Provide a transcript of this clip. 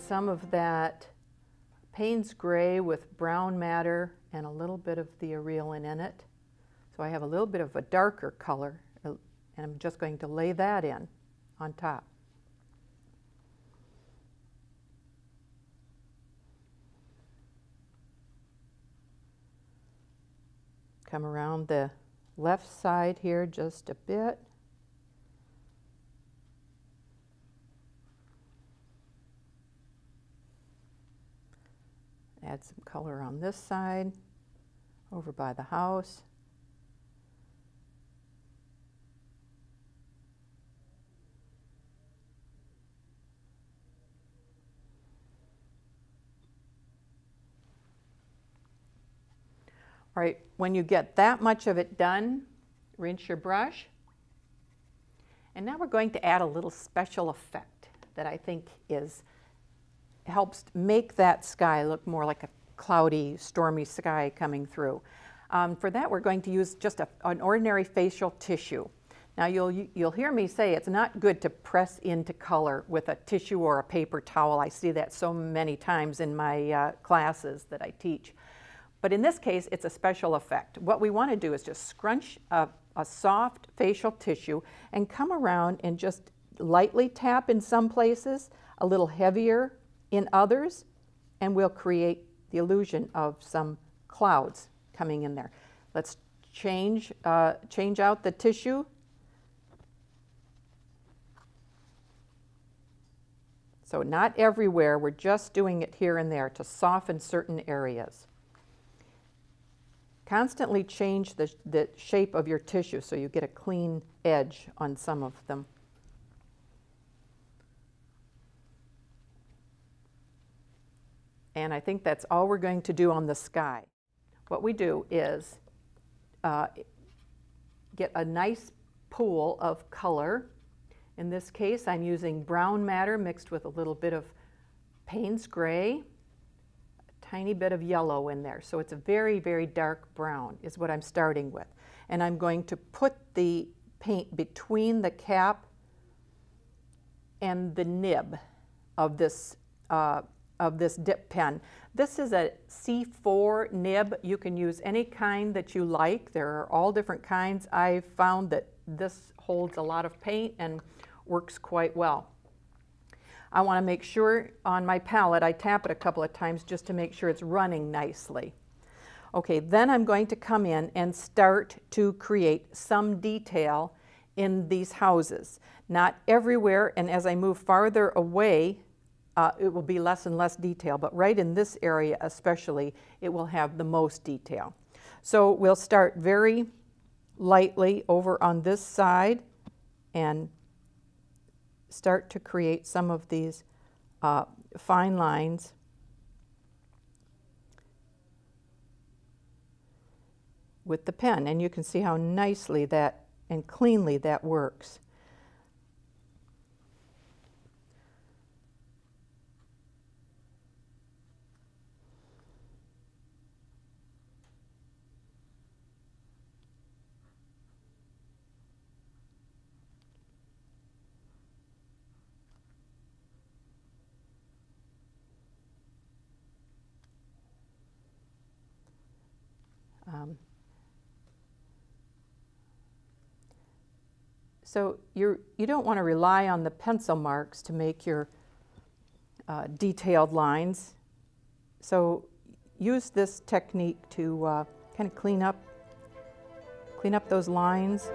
some of that Payne's gray with brown matter and a little bit of the Aureolin in it. So I have a little bit of a darker color, and I'm just going to lay that in on top. Come around the left side here just a bit. Add some color on this side, over by the house. All right, when you get that much of it done, rinse your brush. And now we're going to add a little special effect that I think helps make that sky look more like a cloudy, stormy sky coming through. For that, we're going to use just an ordinary facial tissue. Now, you'll hear me say it's not good to press into color with a tissue or a paper towel. I see that so many times in my classes that I teach. But in this case, it's a special effect. What we want to do is just scrunch a soft facial tissue and come around and just lightly tap in some places, a little heavier in others, and we'll create the illusion of some clouds coming in there. Let's change out the tissue. So not everywhere, we're just doing it here and there to soften certain areas. Constantly change the shape of your tissue so you get a clean edge on some of them. And I think that's all we're going to do on the sky. What we do is get a nice pool of color. In this case, I'm using brown matter mixed with a little bit of Payne's gray, a tiny bit of yellow in there. So it's a very, very dark brown is what I'm starting with. And I'm going to put the paint between the cap and the nib of this dip pen. This is a C4 nib. You can use any kind that you like. There are all different kinds. I've found that this holds a lot of paint and works quite well. I want to make sure on my palette I tap it a couple of times just to make sure it's running nicely. Okay, then I'm going to come in and start to create some detail in these houses. Not everywhere, and as I move farther away, it will be less and less detail, but right in this area especially, it will have the most detail. So we'll start very lightly over on this side and start to create some of these fine lines. With the pen, and you can see how nicely that and cleanly that works. So you don't want to rely on the pencil marks to make your detailed lines. So use this technique to kind of clean up those lines.